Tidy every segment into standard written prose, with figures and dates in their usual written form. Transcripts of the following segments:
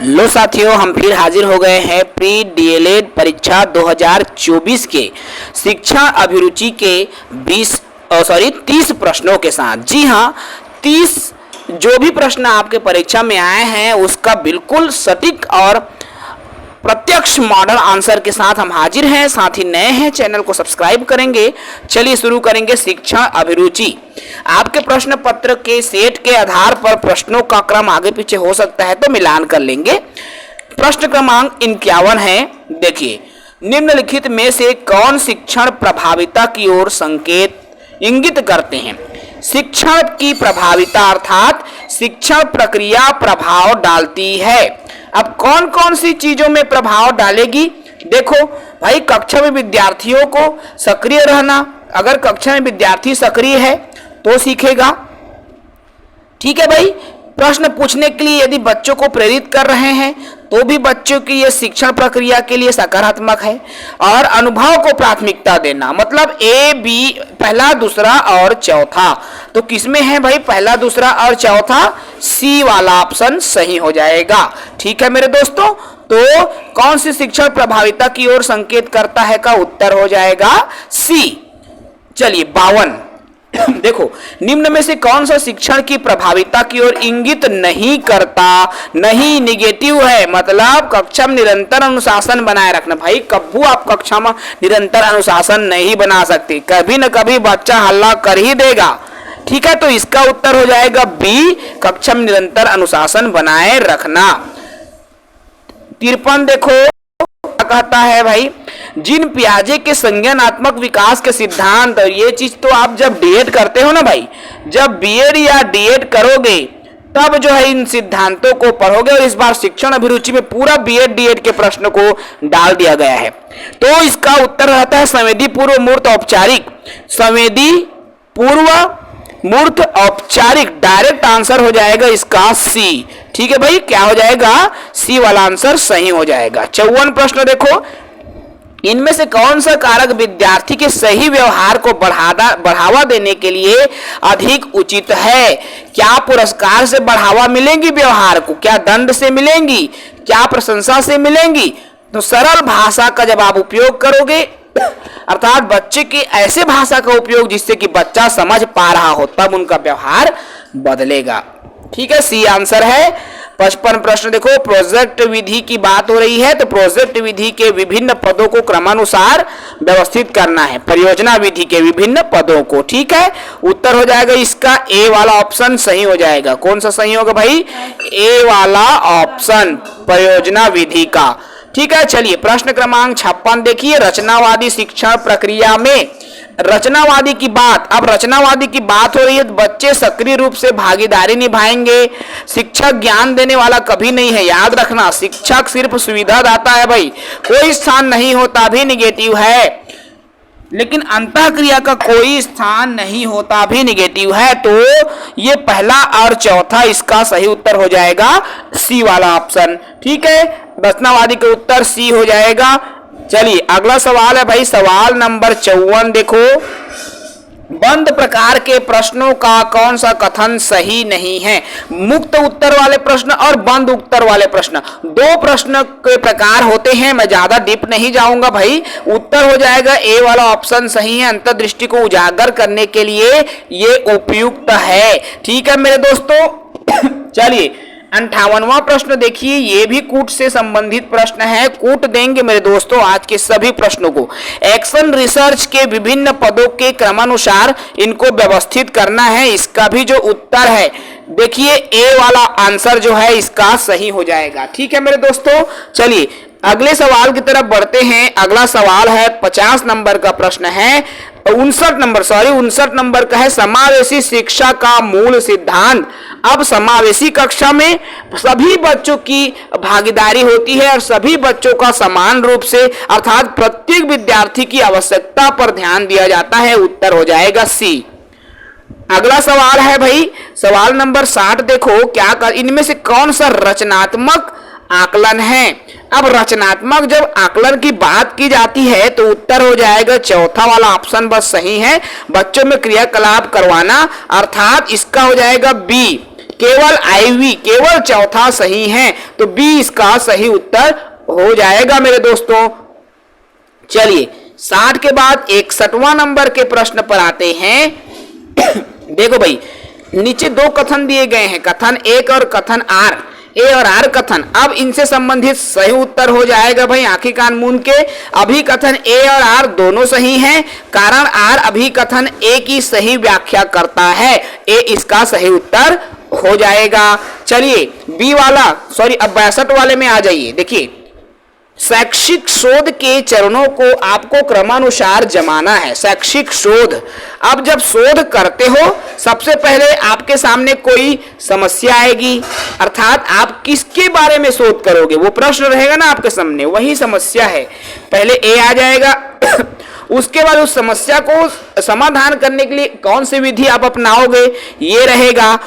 लो साथियों, हम फिर हाजिर हो गए हैं प्री डीएलएड परीक्षा 2024 के शिक्षा अभिरुचि के 30 प्रश्नों के साथ। जी हाँ, 30 जो भी प्रश्न आपके परीक्षा में आए हैं उसका बिल्कुल सटीक और प्रत्यक्ष मॉडल आंसर के साथ हम हाजिर हैं। साथ ही नए हैं चैनल को सब्सक्राइब करेंगे। चलिए शुरू करेंगे शिक्षा अभिरुचि। आपके प्रश्न पत्र के सेट के आधार पर प्रश्नों का क्रम आगे पीछे हो सकता है तो मिलान कर लेंगे। प्रश्न क्रमांक 51 है। देखिए, निम्नलिखित में से कौन शिक्षण प्रभाविता की ओर संकेत इंगित करते हैं? शिक्षण की प्रभाविता अर्थात शिक्षण प्रक्रिया प्रभाव डालती है। अब कौन कौन सी चीजों में प्रभाव डालेगी? देखो भाई, कक्षा में विद्यार्थियों को सक्रिय रहना। अगर कक्षा में विद्यार्थी सक्रिय है तो सीखेगा। ठीक है भाई, प्रश्न पूछने के लिए यदि बच्चों को प्रेरित कर रहे हैं तो भी बच्चों की यह शिक्षण प्रक्रिया के लिए सकारात्मक है। और अनुभव को प्राथमिकता देना, मतलब ए बी, पहला दूसरा और चौथा। तो किसमें है भाई पहला दूसरा और चौथा? सी वाला ऑप्शन सही हो जाएगा। ठीक है मेरे दोस्तों, तो कौन सी शिक्षण प्रभाविता की ओर संकेत करता है का उत्तर हो जाएगा सी। चलिए 52। देखो, निम्न में से कौन सा शिक्षण की प्रभाविता की ओर इंगित नहीं करता? नहीं, निगेटिव है, मतलब कक्षा में निरंतर अनुशासन बनाए रखना। भाई कभी आप कक्षा में निरंतर अनुशासन नहीं बना सकते, कभी न कभी बच्चा हल्ला कर ही देगा। ठीक है, तो इसका उत्तर हो जाएगा बी, कक्षा में निरंतर अनुशासन बनाए रखना। 53 देखो कहता है भाई, जिन पियाजे के संज्ञानात्मक विकास के सिद्धांत, और ये चीज तो आप जब डीएड करते हो ना भाई, जब बीएड या डीएड करोगे तब जो है इन सिद्धांतों को पढ़ोगे। और इस बार शिक्षण अभिरुचि में पूरा बीएड डीएड के प्रश्न को डाल दिया गया है। तो इसका उत्तर रहता है संवेदी पूर्व मूर्त औपचारिक। संवेदी पूर्व मूर्त औपचारिक, डायरेक्ट आंसर हो जाएगा इसका सी। ठीक है भाई, क्या हो जाएगा? सी वाला आंसर सही हो जाएगा। 54 प्रश्न देखो, इनमें से कौन सा कारक विद्यार्थी के सही व्यवहार को बढ़ावा देने के लिए अधिक उचित है? क्या पुरस्कार से बढ़ावा मिलेंगी व्यवहार को? क्या दंड से मिलेंगी? क्या प्रशंसा से मिलेंगी? तो सरल भाषा का जब आप उपयोग करोगे, अर्थात बच्चे की ऐसे भाषा का उपयोग जिससे कि बच्चा समझ पा रहा हो, तब उनका व्यवहार बदलेगा। ठीक है, सी आंसर है। 55 प्रश्न देखो, प्रोजेक्ट विधि की बात हो रही है तो प्रोजेक्ट विधि के विभिन्न पदों को क्रमानुसार व्यवस्थित करना है। परियोजना विधि के विभिन्न पदों को। ठीक है, उत्तर हो जाएगा इसका ए वाला ऑप्शन सही हो जाएगा। कौन सा सही होगा भाई? ए वाला ऑप्शन, परियोजना विधि का। ठीक है, चलिए प्रश्न क्रमांक 56 देखिए, रचनावादी शिक्षण प्रक्रिया में रचनावादी की बात। अब रचनावादी की बात हो रही है तो बच्चे सक्रिय रूप से भागीदारी निभाएंगे। शिक्षक ज्ञान देने वाला कभी नहीं है, याद रखना। शिक्षक सिर्फ सुविधा दाता है भाई, कोई स्थान नहीं होता भी निगेटिव है, लेकिन अंतःक्रिया का कोई स्थान नहीं होता भी निगेटिव है। तो ये पहला और चौथा इसका सही उत्तर हो जाएगा सी वाला ऑप्शन। ठीक है, रचनावादी का उत्तर सी हो जाएगा। चलिए अगला सवाल है भाई, सवाल नंबर 54 देखो, बंद प्रकार के प्रश्नों का कौन सा कथन सही नहीं है? मुक्त उत्तर वाले प्रश्न और बंद उत्तर वाले प्रश्न, दो प्रश्न के प्रकार होते हैं। मैं ज्यादा डीप नहीं जाऊंगा भाई, उत्तर हो जाएगा ए वाला ऑप्शन सही है। अंतर्दृष्टि को उजागर करने के लिए ये उपयुक्त है। ठीक है मेरे दोस्तों, चलिए 58वां प्रश्न देखिए, ये भी कूट से संबंधित प्रश्न है। कूट देंगे मेरे दोस्तों आज के सभी प्रश्नों को। एक्शन रिसर्च के विभिन्न पदों के क्रमानुसार इनको व्यवस्थित करना है। इसका भी जो उत्तर है देखिए ए वाला आंसर जो है इसका सही हो जाएगा। ठीक है मेरे दोस्तों, चलिए अगले सवाल की तरफ बढ़ते हैं। अगला सवाल है 50 नंबर का प्रश्न है, 59 नंबर का है, समावेशी शिक्षा का मूल सिद्धांत। अब समावेशी कक्षा में सभी बच्चों की भागीदारी होती है और सभी बच्चों का समान रूप से, अर्थात प्रत्येक विद्यार्थी की आवश्यकता पर ध्यान दिया जाता है। उत्तर हो जाएगा सी। अगला सवाल है भाई, सवाल नंबर 60 देखो, क्या कर इनमें से कौन सा रचनात्मक आकलन है? अब रचनात्मक जब आकलन की बात की जाती है तो उत्तर हो जाएगा चौथा वाला ऑप्शन बस सही है, बच्चों में क्रियाकलाप करवाना, अर्थात इसका हो जाएगा बी, केवल IV केवल चौथा सही है, तो B इसका सही उत्तर हो जाएगा मेरे दोस्तों। चलिए 60 के बाद 61वां नंबर के प्रश्न पर आते हैं। देखो भाई, नीचे दो कथन दिए गए हैं, कथन 1 और कथन R, ए और आर कथन। अब इनसे संबंधित सही उत्तर हो जाएगा भाई आंखी कान मूंद के। अभी कथन ए और आर दोनों सही हैं, कारण आर अभी कथन ए की सही व्याख्या करता है, ए इसका सही उत्तर हो जाएगा। चलिए बी वाला सॉरी अब 62 वाले में आ जाइए। देखिए, शैक्षिक शोध के चरणों को आपको क्रमानुसार जमाना है। शैक्षिक शोध, अब जब शोध करते हो सबसे पहले आपके सामने कोई समस्या आएगी, अर्थात आप किसके बारे में शोध करोगे वो प्रश्न रहेगा ना आपके सामने, वही समस्या है। पहले ए आ जाएगा उसके बाद उस समस्या को समाधान करने के लिए कौन सी विधि आप अपनाओगे ये रहेगा।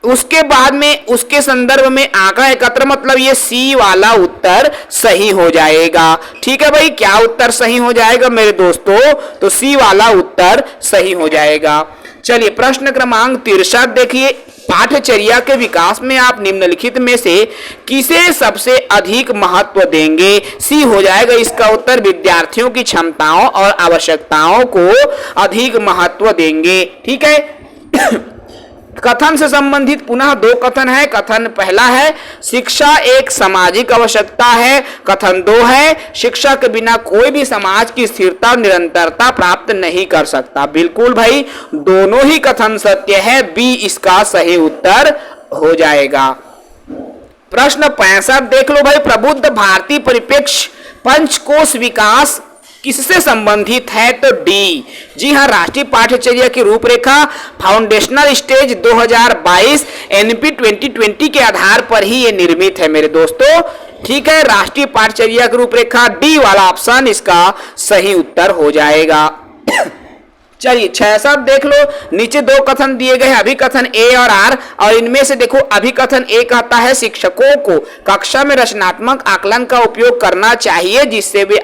उसके बाद में उसके संदर्भ में आंकड़ा एकत्र, मतलब ये सी वाला उत्तर सही हो जाएगा। ठीक है भाई, क्या उत्तर सही हो जाएगा मेरे दोस्तों? तो सी वाला उत्तर सही हो जाएगा। चलिए प्रश्न क्रमांक 63 देखिए, पाठ्यचर्या के विकास में आप निम्नलिखित में से किसे सबसे अधिक महत्व देंगे? सी हो जाएगा इसका उत्तर, विद्यार्थियों की क्षमताओं और आवश्यकताओं को अधिक महत्व देंगे। ठीक है। कथन से संबंधित पुनः दो कथन है। कथन पहला है शिक्षा एक सामाजिक आवश्यकता है, कथन 2 है शिक्षा के बिना कोई भी समाज की स्थिरता और निरंतरता प्राप्त नहीं कर सकता। बिल्कुल भाई, दोनों ही कथन सत्य है, बी इसका सही उत्तर हो जाएगा। प्रश्न 65 देख लो भाई, प्रबुद्ध भारतीय परिप्रेक्ष्य पंचकोश विकास किससे संबंधित है? तो डी। जी हाँ, राष्ट्रीय पाठ्यचर्या की रूपरेखा फाउंडेशनल स्टेज 2022 एनपी 2020 के आधार पर ही ये निर्मित है मेरे दोस्तों। ठीक है, राष्ट्रीय पाठ्यचर्या की रूपरेखा, डी वाला ऑप्शन इसका सही उत्तर हो जाएगा। चलिए 66 देख लो, नीचे दो कथन दिए गए हैं, अभिकथन ए और आर, और इनमें से देखो अभिकथन ए कहता है शिक्षकों को कक्षा में रचनात्मक आकलन का उपयोग करना चाहिए जिससे वे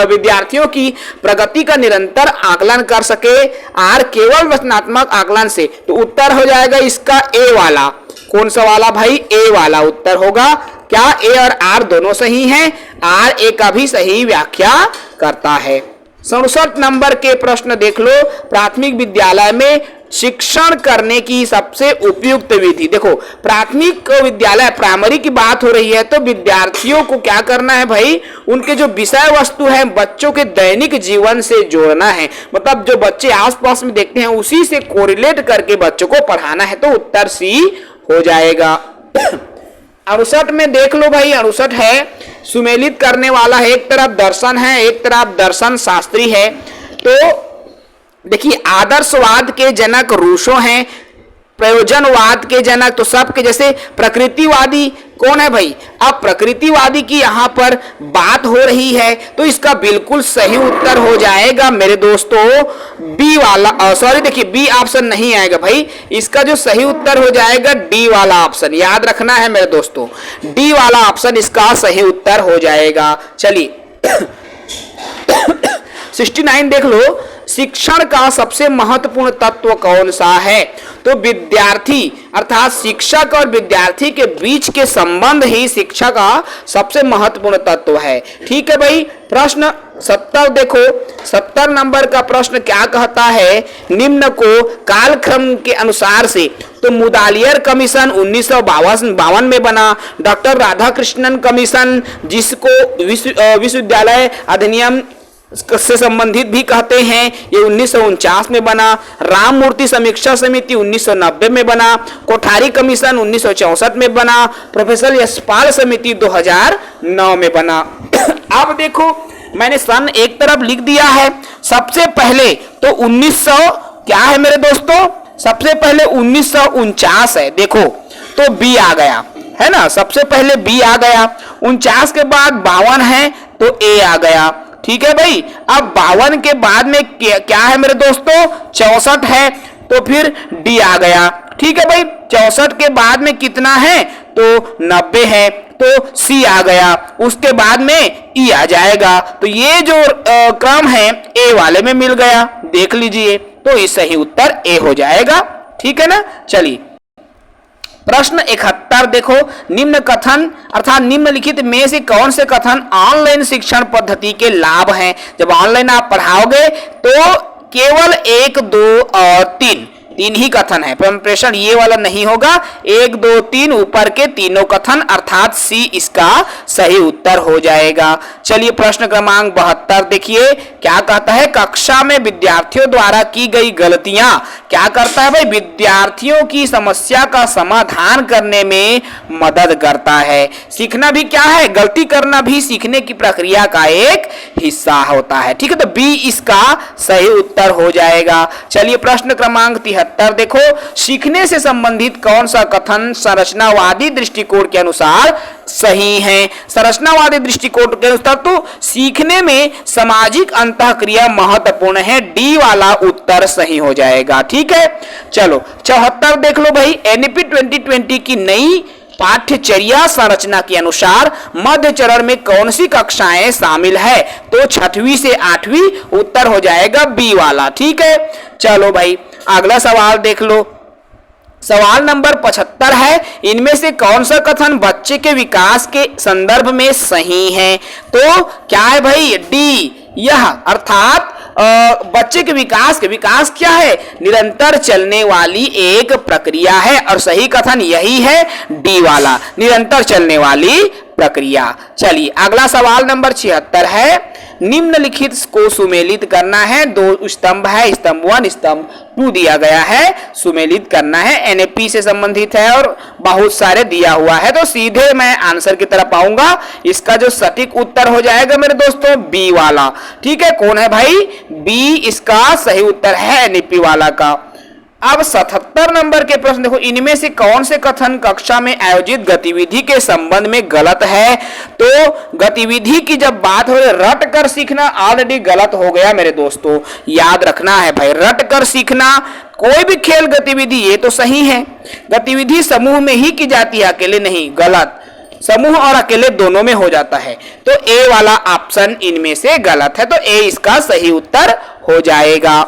विद्यार्थियों की प्रगति का निरंतर आकलन कर सके। आर केवल रचनात्मक आकलन से, तो उत्तर हो जाएगा इसका ए वाला। कौन सा वाला भाई? ए वाला उत्तर होगा। क्या ए और आर दोनों सही हैं? आर ए का भी सही व्याख्या करता है। 67 नंबर के प्रश्न देख लो, प्राथमिक विद्यालय में शिक्षण करने की सबसे उपयुक्त विधि। देखो, प्राथमिक विद्यालय प्राइमरी की बात हो रही है, तो विद्यार्थियों को क्या करना है भाई? उनके जो विषय वस्तु है बच्चों के दैनिक जीवन से जोड़ना है, मतलब जो बच्चे आसपास में देखते हैं उसी से कोरिलेट करके बच्चों को पढ़ाना है, तो उत्तर सी हो जाएगा। 68 में देख लो भाई, 68 है सुमेलित करने वाला है, एक तरफ दर्शन है एक तरफ दर्शन शास्त्री है। तो देखिए, आदर्शवाद के जनक रूसो हैं, प्रयोजनवाद के जनक तो सबके जैसे प्रकृतिवादी कौन है भाई? अब प्रकृतिवादी की यहाँ पर बात हो रही है, तो इसका बिल्कुल सही उत्तर हो जाएगा मेरे दोस्तों बी वाला। सॉरी देखिए, बी ऑप्शन नहीं आएगा भाई, इसका जो सही उत्तर हो जाएगा डी वाला ऑप्शन, याद रखना है मेरे दोस्तों, डी वाला ऑप्शन इसका सही उत्तर हो जाएगा। चलिए 69 देख लो, शिक्षण का सबसे महत्वपूर्ण तत्व कौन सा है? तो विद्यार्थी अर्थात शिक्षक और विद्यार्थी के बीच के संबंध ही शिक्षा का सबसे महत्वपूर्ण तत्व है। ठीक है भाई, प्रश्न 70 देखो, 70 नंबर का प्रश्न क्या कहता है? निम्न को कालक्रम के अनुसार से, तो मुदालियर कमीशन 1952 में बना, डॉक्टर राधाकृष्णन कमीशन जिसको विश्वविद्यालय अधिनियम से संबंधित भी कहते हैं, ये 1949 में बना, राम मूर्ति समीक्षा समिति 1990 में बना, कोठारी कमीशन 1964 में बना, प्रोफेसर यशपाल समिति 2009 में बना। अब देखो, मैंने सन एक तरफ लिख दिया है, सबसे पहले तो 1900 क्या है मेरे दोस्तों? सबसे पहले 1949 है, देखो तो बी आ गया है ना, सबसे पहले बी आ गया, 49 के बाद 52 है तो ए आ गया। ठीक है भाई, अब 52 के बाद में क्या है मेरे दोस्तों? 64 है, तो फिर डी आ गया। ठीक है भाई, 64 के बाद में कितना है? तो 90 है, तो सी आ गया, उसके बाद में ई आ जाएगा। तो ये जो क्रम है ए वाले में मिल गया, देख लीजिए, तो ये सही उत्तर ए हो जाएगा। ठीक है ना। चलिए प्रश्न 71 देखो, निम्न कथन अर्थात निम्नलिखित में से कौन से कथन ऑनलाइन शिक्षण पद्धति के लाभ हैं। जब ऑनलाइन आप पढ़ाओगे तो केवल 1, 2 और 3 ही कथन है, प्रश्न ये वाला नहीं होगा। 1, 2, 3 ऊपर के तीनों कथन अर्थात सी इसका सही उत्तर हो जाएगा। चलिए प्रश्न क्रमांक 72 देखिए क्या कहता है। कक्षा में विद्यार्थियों द्वारा की गई गलतियां क्या करता है भाई, विद्यार्थियों की समस्या का समाधान करने में मदद करता है। सीखना भी क्या है, गलती करना भी सीखने की प्रक्रिया का एक हिस्सा होता है। ठीक है, तो बी इसका सही उत्तर हो जाएगा। चलिए प्रश्न क्रमांक 73 देखो, सीखने से संबंधित कौन सा कथन संरचनावादी दृष्टिकोण के अनुसार सही है। संरचनावादी दृष्टिकोण के अनुसार तो सीखने में सामाजिक अंतःक्रिया महत्वपूर्ण है, डी वाला उत्तर सही हो जाएगा। ठीक है, चलो 74 देख लो भाई। एनईपी 2020 की नई पाठ्यचर्या संरचना के अनुसार मध्य चरण में कौन सी कक्षाएं शामिल है, तो 6वीं से 8वीं उत्तर हो जाएगा बी वाला। ठीक है, चलो भाई अगला सवाल देख लो। सवाल नंबर 75 है, इनमें से कौन सा कथन बच्चे के विकास के संदर्भ में सही है, तो क्या है भाई, डी यह अर्थात बच्चे के विकास क्या है, निरंतर चलने वाली एक प्रक्रिया है और सही कथन यही है, डी वाला, निरंतर चलने वाली प्रक्रिया। चलिए अगला सवाल नंबर 76 है, निम्नलिखित को सुमेलित करना है। 2 स्तंभ है, स्तंभ 1 स्तंभ 2 दिया गया है, सुमेलित करना है, एनएपी से संबंधित है और बहुत सारे दिया हुआ है, तो सीधे मैं आंसर की तरफ आऊंगा। इसका जो सटीक उत्तर हो जाएगा मेरे दोस्तों बी वाला। ठीक है, कौन है भाई, बी इसका सही उत्तर है एनईपी वाला का। अब 77 नंबर के प्रश्न देखो, इनमें से कौन से कथन कक्षा में आयोजित गतिविधि के संबंध में गलत है, तो गतिविधि की जब बात हो रट कर सीखना ऑलरेडी गलत हो गया मेरे दोस्तों, याद रखना है भाई, रट कर सीखना कोई भी खेल गतिविधि ये तो सही है, गतिविधि समूह में ही की जाती है, अकेले नहीं, गलत, समूह और अकेले दोनों में हो जाता है, तो ए वाला ऑप्शन इनमें से गलत है, तो ए इसका सही उत्तर हो जाएगा।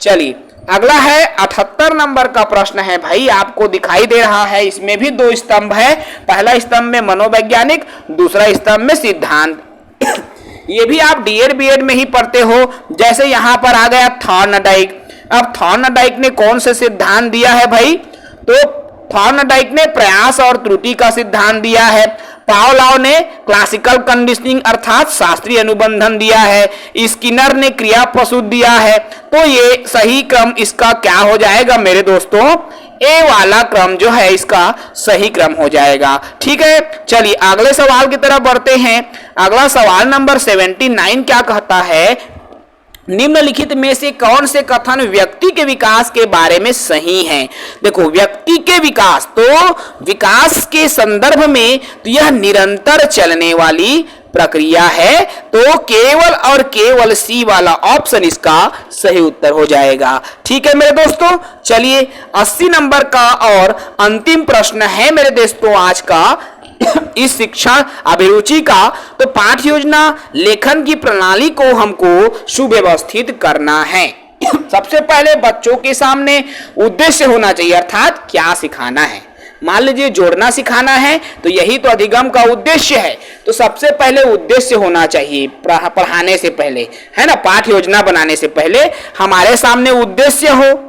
चलिए अगला है 78 नंबर का प्रश्न है भाई, आपको दिखाई दे रहा है, इसमें भी 2 स्तंभ है, पहला स्तंभ में मनोवैज्ञानिक, दूसरा स्तंभ में सिद्धांत। ये भी आप डीएड बीएड में ही पढ़ते हो। जैसे यहां पर आ गया थॉर्नडाइक, अब थॉर्नडाइक ने कौन से सिद्धांत दिया है भाई, तो थॉर्नडाइक ने प्रयास और त्रुटि का सिद्धांत दिया है, पावलोव ने क्लासिकल कंडीशनिंग अर्थात शास्त्रीय अनुबंधन दिया है, स्किनर ने क्रिया प्रसूत दिया है, तो ये सही क्रम इसका क्या हो जाएगा मेरे दोस्तों, ए वाला क्रम जो है इसका सही क्रम हो जाएगा। ठीक है, चलिए अगले सवाल की तरफ बढ़ते हैं। अगला सवाल नंबर 79 क्या कहता है, निम्नलिखित में से कौन से कथन व्यक्ति के विकास के बारे में सही हैं। देखो व्यक्ति के विकास, तो विकास के संदर्भ में तो यह निरंतर चलने वाली प्रक्रिया है, तो केवल और केवल सी वाला ऑप्शन इसका सही उत्तर हो जाएगा। ठीक है मेरे दोस्तों, चलिए 80 नंबर का और अंतिम प्रश्न है मेरे दोस्तों आज का इस शिक्षा अभिरुचि का, तो पाठ्य योजना लेखन की प्रणाली को हमको सुव्यवस्थित करना है। सबसे पहले बच्चों के सामने उद्देश्य होना चाहिए, अर्थात क्या सिखाना है। मान लीजिए जोड़ना सिखाना है, तो यही तो अधिगम का उद्देश्य है, तो सबसे पहले उद्देश्य होना चाहिए पढ़ाने से पहले, है ना, पाठ्य योजना बनाने से पहले हमारे सामने उद्देश्य हो।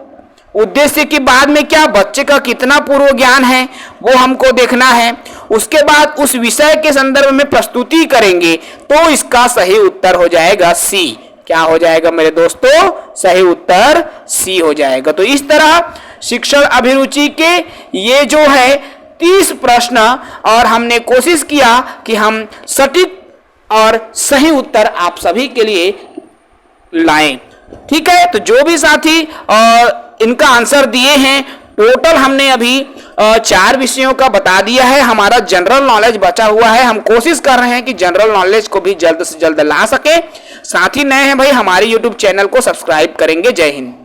उद्देश्य के बाद में क्या, बच्चे का कितना पूर्व ज्ञान है वो हमको देखना है। उसके बाद उस विषय के संदर्भ में प्रस्तुति करेंगे, तो इसका सही उत्तर हो जाएगा सी। क्या हो जाएगा मेरे दोस्तों, सही उत्तर सी हो जाएगा। तो इस तरह शिक्षण अभिरुचि के ये जो है 30 प्रश्न, और हमने कोशिश किया कि हम सटीक और सही उत्तर आप सभी के लिए लाएं। ठीक है, तो जो भी साथी इनका आंसर दिए हैं, टोटल हमने अभी 4 विषयों का बता दिया है। हमारा जनरल नॉलेज बचा हुआ है, हम कोशिश कर रहे हैं कि जनरल नॉलेज को भी जल्द से जल्द ला सके। साथ ही नए हैं भाई, हमारे YouTube चैनल को सब्सक्राइब करेंगे। जय हिंद।